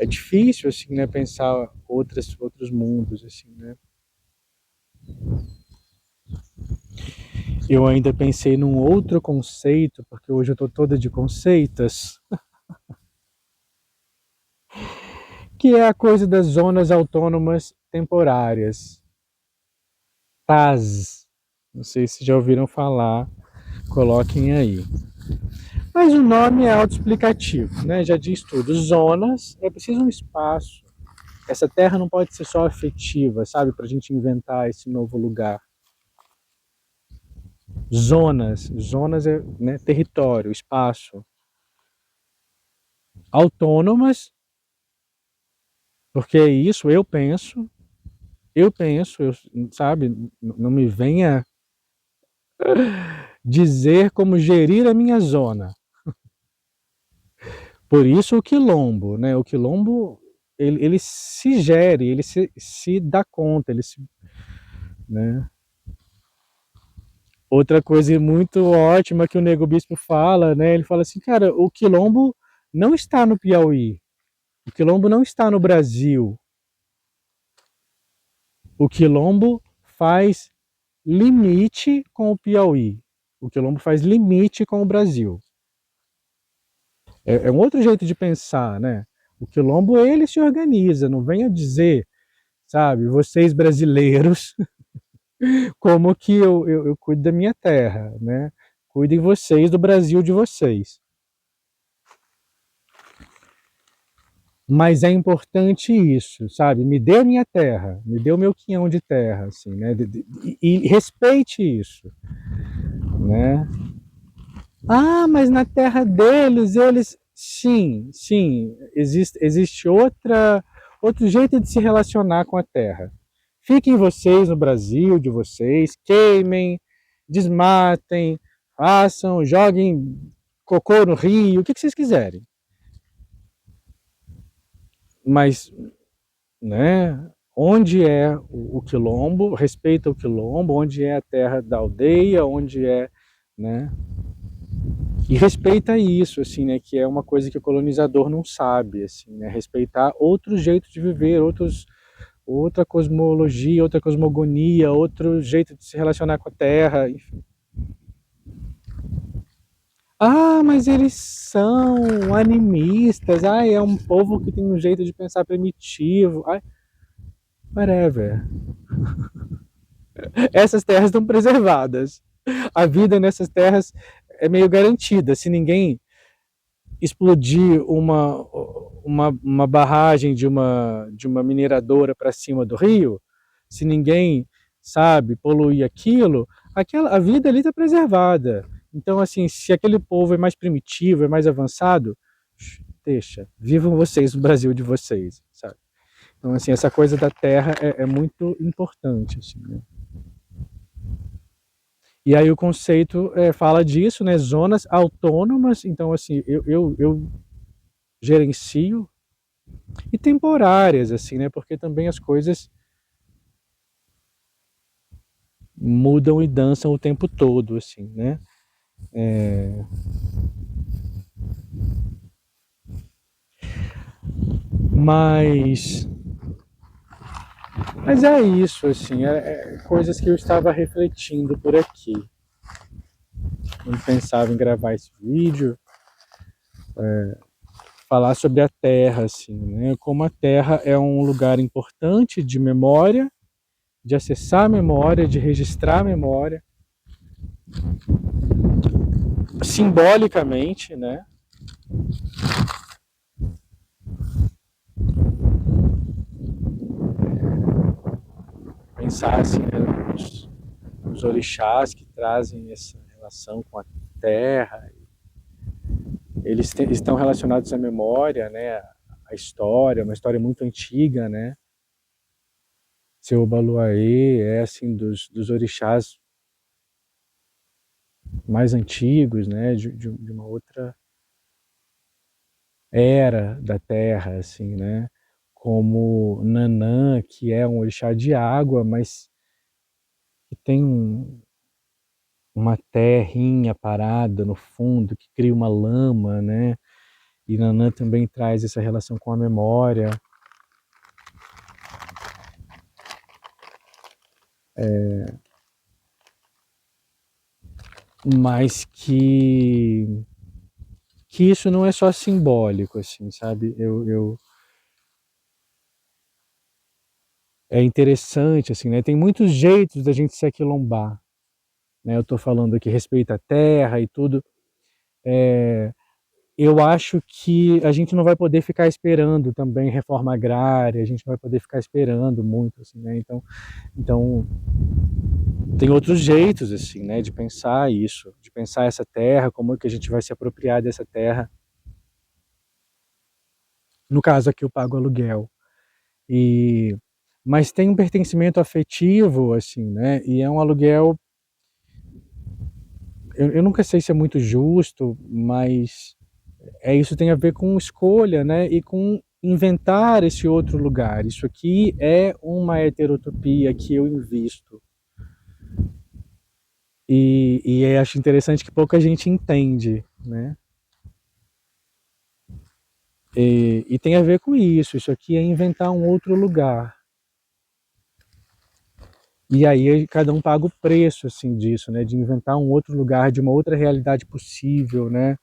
É difícil, assim, né, pensar outros mundos, assim, né? Eu ainda pensei num outro conceito, porque hoje eu tô toda de conceitos, que é a coisa das zonas autônomas temporárias, TAZ. Não sei se já ouviram falar, coloquem aí. Mas o nome é autoexplicativo, né? Já diz tudo. Zonas, é preciso um espaço. Essa terra não pode ser só afetiva, sabe? Para a gente inventar esse novo lugar. Zonas é, né, território, espaço. Autônomas, porque é isso, eu, sabe? Não me venha dizer como gerir a minha zona. Por isso o quilombo, né? O quilombo, ele se gere, ele se dá conta, ele se, né? Outra coisa muito ótima que o Nego Bispo fala, né? Ele fala assim, cara, o quilombo não está no Piauí, o quilombo não está no Brasil, o quilombo faz limite com o Piauí, o quilombo faz limite com o Brasil. É um outro jeito de pensar, né? O quilombo, ele se organiza, não venha dizer, sabe, vocês brasileiros, como que eu cuido da minha terra, né? Cuidem vocês do Brasil de vocês. Mas é importante isso, sabe? Me dê a minha terra, me dê o meu quinhão de terra, assim, né? E respeite isso, né? Ah, mas na terra deles, eles... Sim, sim, existe outro jeito de se relacionar com a terra. Fiquem vocês no Brasil de vocês, queimem, desmatem, façam, joguem cocô no rio, o que vocês quiserem. Mas, né, onde é o quilombo, respeita o quilombo, onde é a terra da aldeia, onde é, né, e respeita isso, assim, né, que é uma coisa que o colonizador não sabe, assim, né, respeitar outros jeitos de viver, outra cosmologia, outra cosmogonia, outro jeito de se relacionar com a terra, enfim. Ah, mas eles são animistas, ah, é um povo que tem um jeito de pensar primitivo, ai, whatever. Essas terras estão preservadas. A vida nessas terras é meio garantida. Se ninguém explodir uma barragem de uma mineradora para cima do rio, se ninguém, sabe, poluir aquilo, a vida ali está preservada. Então, assim, se aquele povo é mais primitivo, é mais avançado, deixa, vivam vocês no Brasil de vocês, sabe? Então, assim, essa coisa da terra é muito importante, assim, né? E aí o conceito fala disso, né? Zonas autônomas, então assim, eu gerencio, e temporárias, assim, né? Porque também as coisas mudam e dançam o tempo todo, assim, né? É... Mas, mas é isso, assim, coisas que eu estava refletindo por aqui. Quando pensava em gravar esse vídeo, falar sobre a Terra, assim, né? Como a Terra é um lugar importante de memória, de acessar a memória, de registrar a memória, simbolicamente, né? Pensar assim, né, nos orixás que trazem essa relação com a terra, eles estão relacionados à memória, né, à história, uma história muito antiga, né? Seu Obaluayê é assim dos orixás mais antigos, né, de uma outra era da terra, assim, né? Como Nanã, que é um orixá de água, mas que tem uma terrinha parada no fundo que cria uma lama, né? E Nanã também traz essa relação com a memória. Mas que isso não é só simbólico, assim, sabe? É interessante, assim, né? Tem muitos jeitos da gente se aquilombar, né? Eu tô falando aqui respeito à terra e tudo. Eu acho que a gente não vai poder ficar esperando também reforma agrária, a gente não vai poder ficar esperando muito, assim, né? Então tem outros jeitos, assim, né, de pensar isso, de pensar essa terra, como é que a gente vai se apropriar dessa terra. No caso aqui eu pago aluguel. E mas tem um pertencimento afetivo, assim, né? E é um aluguel, eu nunca sei se é muito justo, mas isso tem a ver com escolha, né? E com inventar esse outro lugar. Isso aqui é uma heterotopia que eu invisto. E acho interessante que pouca gente entende, né? E tem a ver com isso aqui é inventar um outro lugar. E aí cada um paga o preço, assim, disso, né? De inventar um outro lugar, de uma outra realidade possível, né?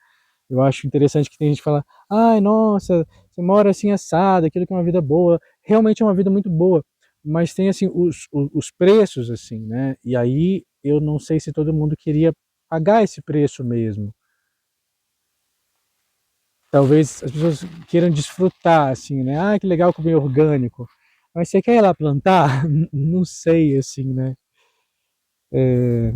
Eu acho interessante que tem gente que fala, ai, nossa, você mora assim assado, aquilo que é uma vida boa. Realmente é uma vida muito boa, mas tem, assim, os preços, assim, né? E aí eu não sei se todo mundo queria pagar esse preço mesmo. Talvez as pessoas queiram desfrutar, assim, né? Ah, que legal comer orgânico. Mas você quer ir lá plantar? Não sei, assim, né? É,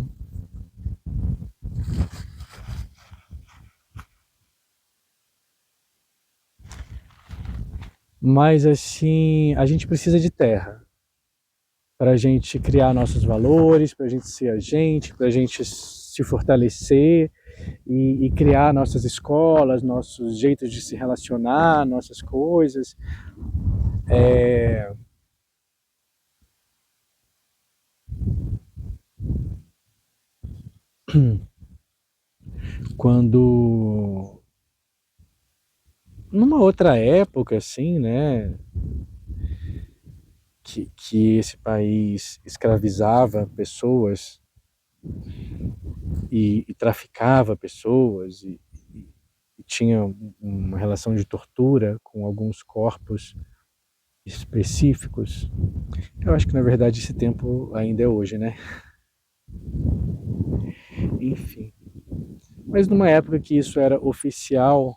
mas, assim, a gente precisa de terra para a gente criar nossos valores, para a gente ser a gente, para a gente se fortalecer e criar nossas escolas, nossos jeitos de se relacionar, nossas coisas. É, quando, numa outra época, assim, né, que esse país escravizava pessoas e traficava pessoas e tinha uma relação de tortura com alguns corpos específicos. Eu acho que na verdade esse tempo ainda é hoje, né? Enfim. Mas numa época que isso era oficial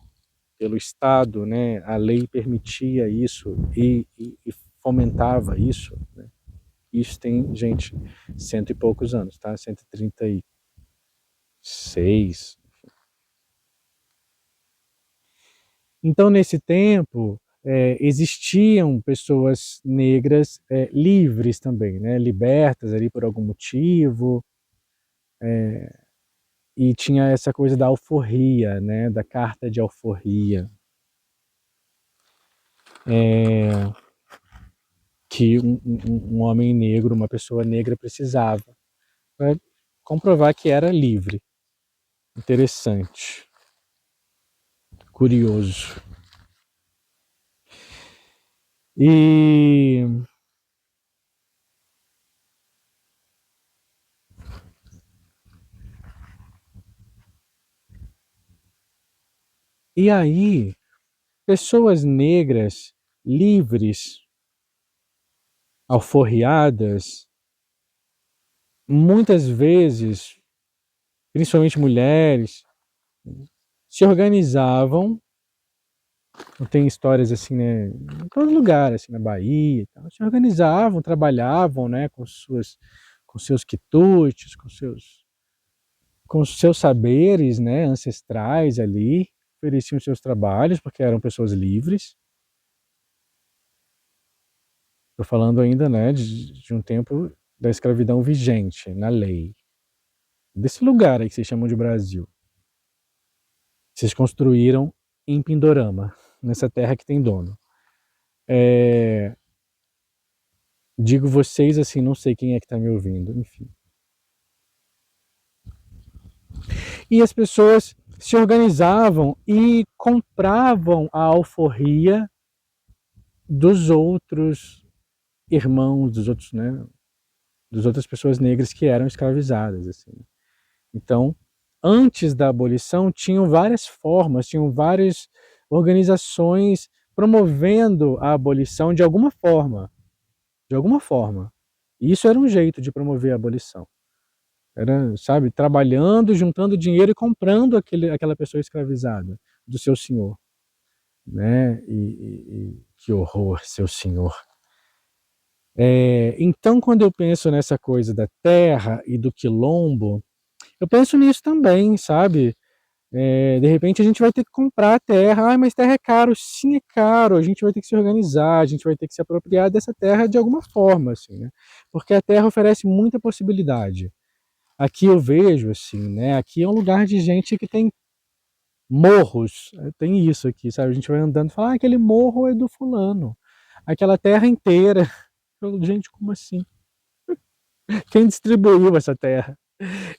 pelo Estado, né? A lei permitia isso e fomentava isso, né? Isso tem, gente, cento e poucos anos, tá? 136. Então, nesse tempo, existiam pessoas negras livres também, né? Libertas ali por algum motivo, e tinha essa coisa da alforria, né? Da carta de alforria, que um homem negro, uma pessoa negra precisava para comprovar que era livre. Interessante, curioso. E, e aí, pessoas negras livres, alforriadas, muitas vezes, principalmente mulheres, se organizavam, tem histórias assim, né, em todo lugar, assim, na Bahia e tal, se organizavam, trabalhavam, né, com seus quitutes, com os seus saberes, né, ancestrais ali, ofereciam seus trabalhos, porque eram pessoas livres. Estou falando ainda, né, de um tempo da escravidão vigente na lei. Desse lugar aí que vocês chamam de Brasil. Vocês construíram em Pindorama, nessa terra que tem dono. É, digo vocês assim, não sei quem é que está me ouvindo, enfim. E as pessoas se organizavam e compravam a alforria dos outros irmãos, dos outros, né, das outras pessoas negras que eram escravizadas, assim. Então, antes da abolição, tinham várias formas, tinham várias organizações promovendo a abolição de alguma forma, de alguma forma. E isso era um jeito de promover a abolição. Era, sabe, trabalhando, juntando dinheiro e comprando aquela pessoa escravizada do seu senhor, né? Que horror, seu senhor. Então, quando eu penso nessa coisa da terra e do quilombo, eu penso nisso também, sabe? De repente a gente vai ter que comprar a terra. Ah, mas terra é caro. Sim, é caro. A gente vai ter que se organizar, a gente vai ter que se apropriar dessa terra de alguma forma, assim, né? Porque a terra oferece muita possibilidade. Aqui eu vejo, assim, né? Aqui é um lugar de gente que tem morros. Tem isso aqui, sabe? A gente vai andando e fala, ah, aquele morro é do fulano. Aquela terra inteira. Gente, como assim? Quem distribuiu essa terra?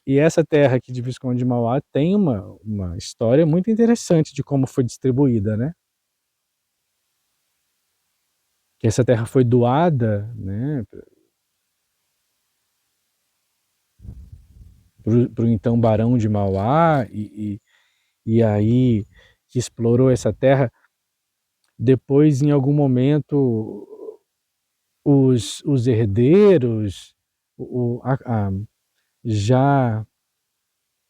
E essa terra aqui de Visconde de Mauá tem uma história muito interessante de como foi distribuída, né? Que essa terra foi doada, né, para o então Barão de Mauá e aí que explorou essa terra. Depois, em algum momento, os herdeiros, já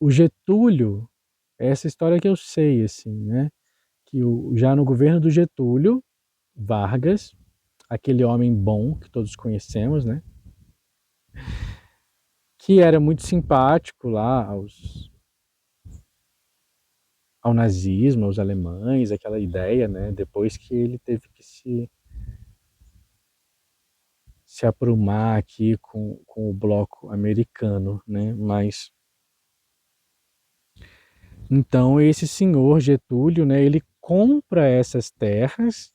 o Getúlio, essa história que eu sei, assim, né? que já no governo do Getúlio Vargas, aquele homem bom que todos conhecemos, né? Que era muito simpático lá ao nazismo, aos alemães, aquela ideia, né? Depois que ele teve que se aprumar aqui com o bloco americano, né? Mas então esse senhor Getúlio, né? Ele compra essas terras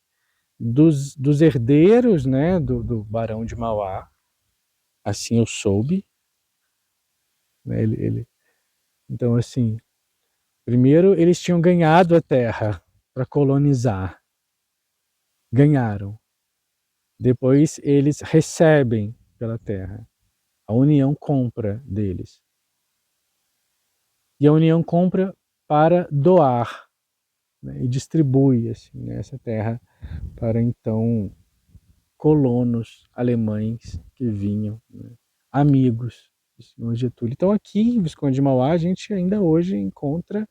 dos herdeiros, né? Do Barão de Mauá, assim eu soube, né? Então assim, primeiro eles tinham ganhado a terra para colonizar, ganharam. Depois eles recebem pela terra. A União compra deles. E a União compra para doar, né, e distribui assim, né, essa terra para então colonos alemães que vinham, né, amigos do senhor Getúlio. Então aqui em Visconde de Mauá a gente ainda hoje encontra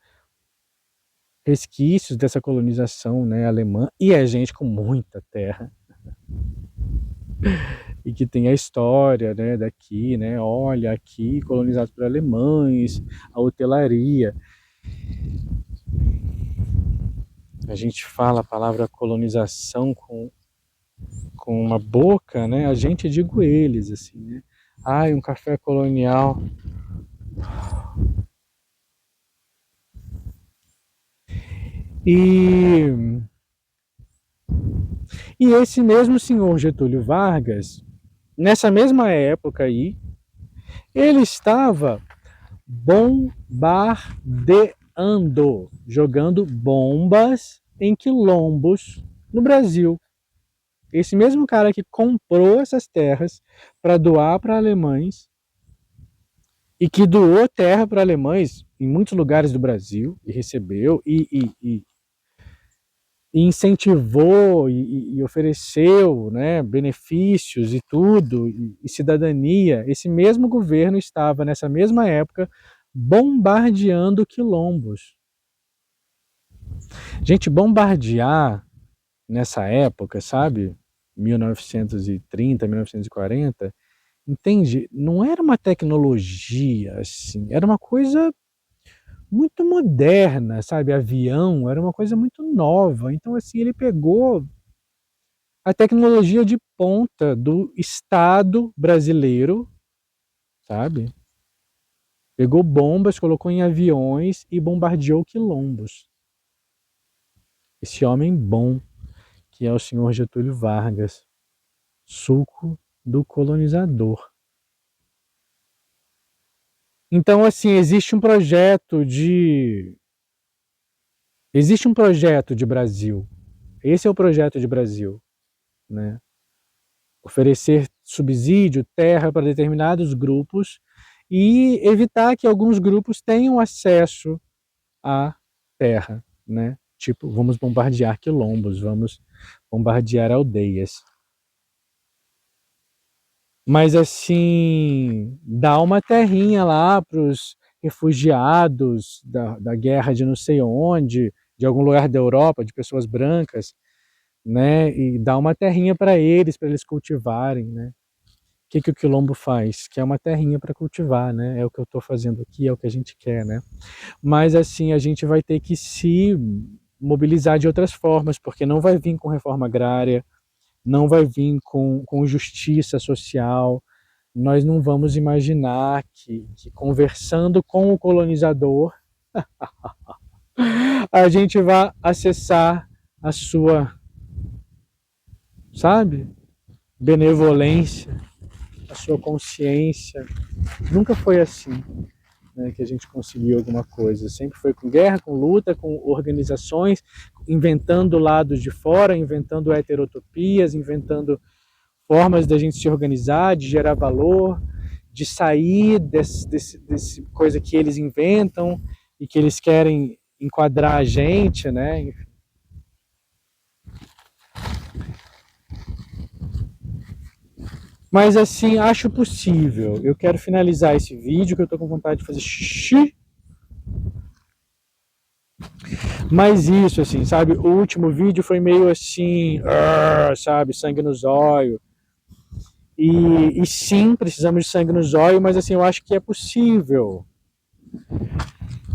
resquícios dessa colonização, né, alemã, e é gente com muita terra. E que tem a história, né, daqui, né, olha, aqui colonizado por alemães, a hotelaria. A gente fala a palavra colonização com uma boca, né, a gente, digo eles, assim, né, ai, um café colonial. E esse mesmo senhor Getúlio Vargas, nessa mesma época aí, ele estava bombardeando, jogando bombas em quilombos no Brasil. Esse mesmo cara que comprou essas terras para doar para alemães e que doou terra para alemães em muitos lugares do Brasil e recebeu e incentivou e ofereceu, né, benefícios e tudo, e cidadania. Esse mesmo governo estava, nessa mesma época, bombardeando quilombos. Gente, bombardear nessa época, sabe? 1930, 1940, entende? Não era uma tecnologia assim, era uma coisa muito moderna, sabe? Avião era uma coisa muito nova. Então, assim, ele pegou a tecnologia de ponta do Estado brasileiro, sabe? Pegou bombas, colocou em aviões e bombardeou quilombos. Esse homem bom, que é o senhor Getúlio Vargas, suco do colonizador. Então, assim, existe um projeto de Brasil. Esse é o projeto de Brasil, né? Oferecer subsídio, terra para determinados grupos e evitar que alguns grupos tenham acesso à terra, né? Tipo, vamos bombardear quilombos, vamos bombardear aldeias. Mas assim, dá uma terrinha lá para os refugiados da guerra de não sei onde, de algum lugar da Europa, de pessoas brancas, né? E dá uma terrinha para eles cultivarem, né? O que o quilombo faz? Que é uma terrinha para cultivar, né? É o que eu estou fazendo aqui, é o que a gente quer, né? Mas assim, a gente vai ter que se mobilizar de outras formas, porque não vai vir com reforma agrária, não vai vir com justiça social. Nós não vamos imaginar que conversando com o colonizador a gente vai acessar a sua, sabe, benevolência, a sua consciência. Nunca foi assim, né, que a gente conseguiu alguma coisa. Sempre foi com guerra, com luta, com organizações, inventando lados de fora, inventando heterotopias, inventando formas da gente se organizar, de gerar valor, de sair desse coisa que eles inventam e que eles querem enquadrar a gente, né? Mas assim, acho possível. Eu quero finalizar esse vídeo, que eu tô com vontade de fazer xixi. Mas isso, assim, sabe? O último vídeo foi meio assim, sabe? Sangue no zóio. E sim, precisamos de sangue no zóio, mas assim, eu acho que é possível.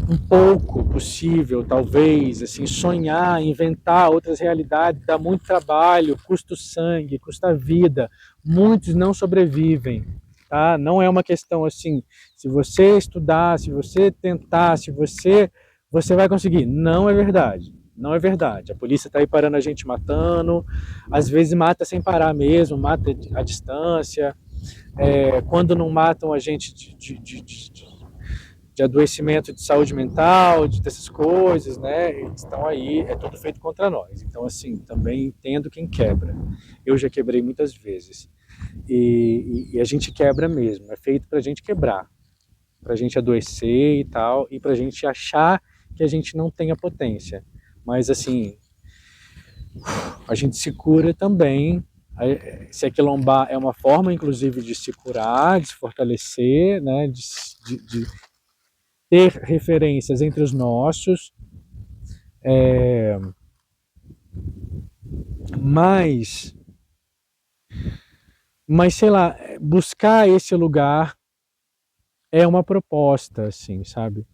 Um pouco possível, talvez, assim, sonhar, inventar outras realidades, dá muito trabalho, custa sangue, custa vida. Muitos não sobrevivem, tá? Não é uma questão assim, se você estudar, se você tentar, você vai conseguir. Não é verdade. Não é verdade. A polícia está aí parando a gente matando, às vezes mata sem parar mesmo, mata à distância. Quando não matam a gente de adoecimento de saúde mental, dessas coisas, né? Eles estão aí, é tudo feito contra nós. Então, assim, também entendo quem quebra. Eu já quebrei muitas vezes. E a gente quebra mesmo, é feito pra gente quebrar, pra gente adoecer e tal, e pra gente achar que a gente não tem a potência. Mas, assim, a gente se cura também. Se aquilombar é uma forma, inclusive, de se curar, de se fortalecer, né? De ter referências entre os nossos, mas, sei lá, buscar esse lugar é uma proposta, assim, sabe?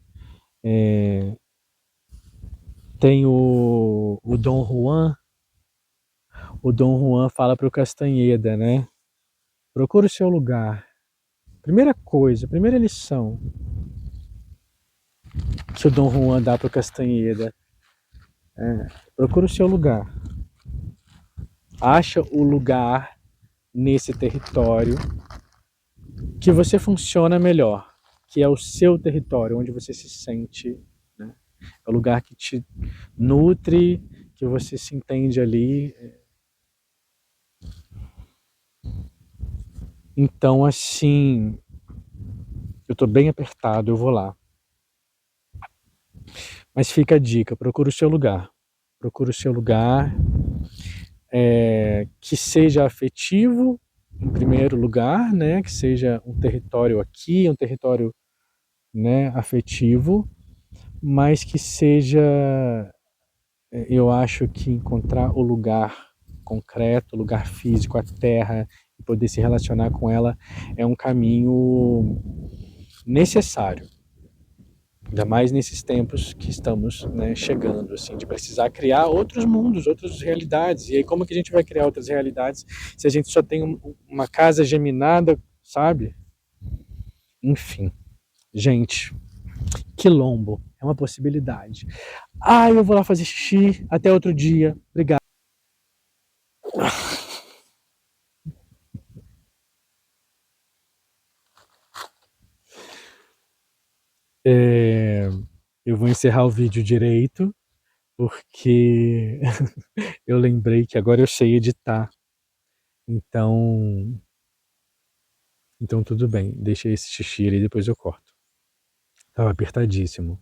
Tem o Dom Juan fala para o Castanheda, né? Procura o seu lugar. Primeira coisa, primeira lição que o Dom Juan dá para o Castanheda, procura o seu lugar. Acha o lugar nesse território que você funciona melhor, que é o seu território, onde você se sente, né? É o lugar que te nutre, que você se entende ali. Então, assim, eu tô bem apertado, eu vou lá. Mas fica a dica, procura o seu lugar. Procura o seu lugar, que seja afetivo, em primeiro lugar, né? Que seja um território aqui, um território, né, afetivo, mas que seja, eu acho que encontrar o lugar concreto, o lugar físico, a terra, e poder se relacionar com ela é um caminho necessário. Ainda mais nesses tempos que estamos, né, chegando, assim, de precisar criar outros mundos, outras realidades. E aí como que a gente vai criar outras realidades se a gente só tem uma casa geminada, sabe? Enfim, gente, quilombo é uma possibilidade. Eu vou lá fazer xixi, até outro dia. Obrigado. É, eu vou encerrar o vídeo direito, porque eu lembrei que agora eu sei editar. Então, tudo bem, deixa esse xixi ali, depois eu corto. Tava apertadíssimo.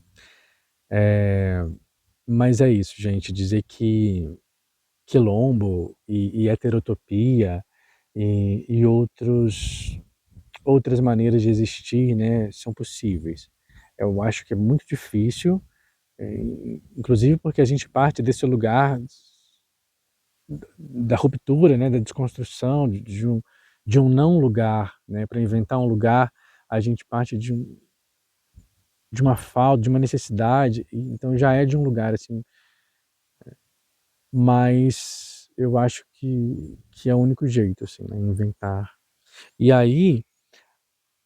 Mas é isso, gente, dizer que quilombo e heterotopia e outras maneiras de existir, né, são possíveis. Eu acho que é muito difícil, inclusive porque a gente parte desse lugar da ruptura, né, da desconstrução, de um não lugar, né, para inventar um lugar, a gente parte de uma falta, de uma necessidade, então já é de um lugar, assim, mas eu acho que é o único jeito, assim, né, inventar. E aí,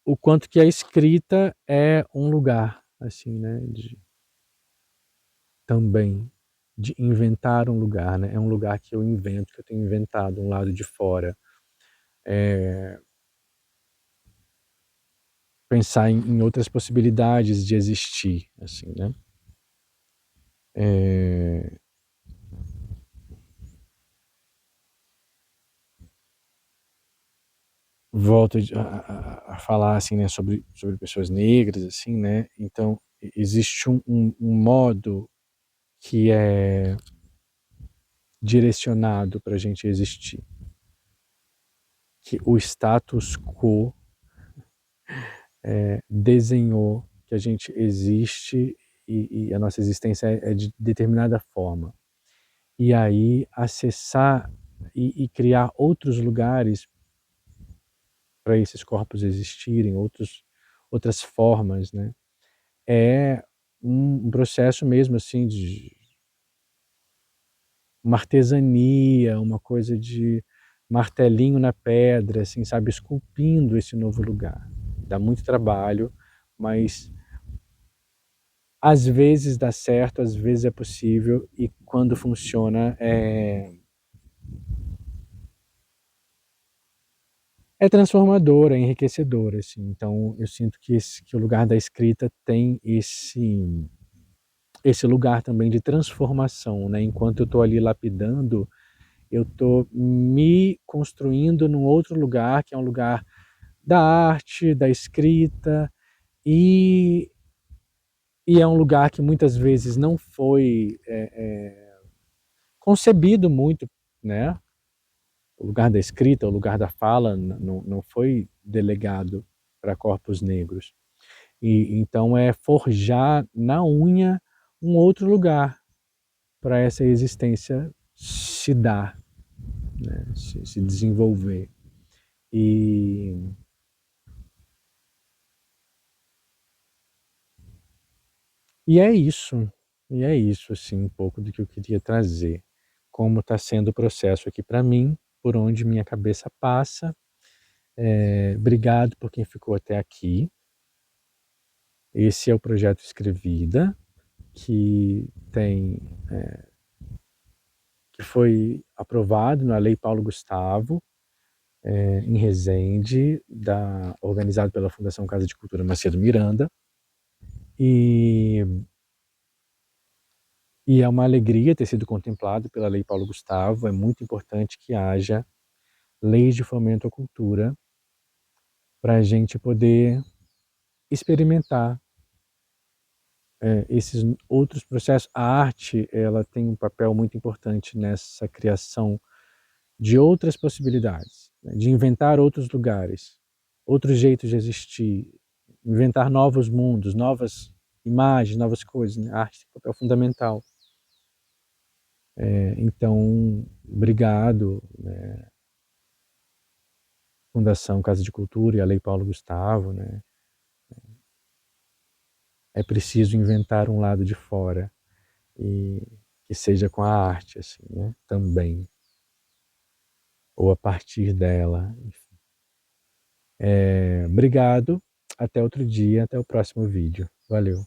o quanto que a escrita é um lugar, assim, né, também, de inventar um lugar, né, é um lugar que eu invento, que eu tenho inventado, um lado de fora. Pensar em outras possibilidades de existir, assim, né. É, volto a falar, assim, né, sobre pessoas negras, assim, né, então existe um modo que é direcionado para a gente existir, que o status quo desenhou que a gente existe e a nossa existência é de determinada forma. E aí acessar e criar outros lugares para esses corpos existirem, outras formas, né. É um processo mesmo, assim, de uma artesania, uma coisa de martelinho na pedra, assim, sabe, esculpindo esse novo lugar. Dá muito trabalho, mas às vezes dá certo, às vezes é possível e quando funciona é transformador, é enriquecedor, assim. Então eu sinto que o lugar da escrita tem esse lugar também de transformação, né, enquanto eu estou ali lapidando, eu estou me construindo num outro lugar, que é um lugar da arte, da escrita, e é um lugar que muitas vezes não foi, concebido muito, né, o lugar da escrita, o lugar da fala não foi delegado para corpos negros. E então é forjar na unha um outro lugar para essa existência se dar, né, se desenvolver. E, é isso, assim, um pouco do que eu queria trazer. Como está sendo o processo aqui para mim, por onde minha cabeça passa. Obrigado por quem ficou até aqui. Esse é o projeto Escrevida, que tem, que foi aprovado na Lei Paulo Gustavo, em Resende, organizado pela Fundação Casa de Cultura Macedo Miranda. E, é uma alegria ter sido contemplado pela Lei Paulo Gustavo. É muito importante que haja leis de fomento à cultura para a gente poder experimentar esses outros processos. A arte, ela tem um papel muito importante nessa criação de outras possibilidades, né, de inventar outros lugares, outros jeitos de existir, inventar novos mundos, novas imagens, novas coisas, né? A arte tem um papel fundamental. Então, obrigado, né, Fundação Casa de Cultura e a Lei Paulo Gustavo, né? É preciso inventar um lado de fora e que seja com a arte, assim, né? Também, ou a partir dela. Enfim. Obrigado, até outro dia, até o próximo vídeo. Valeu.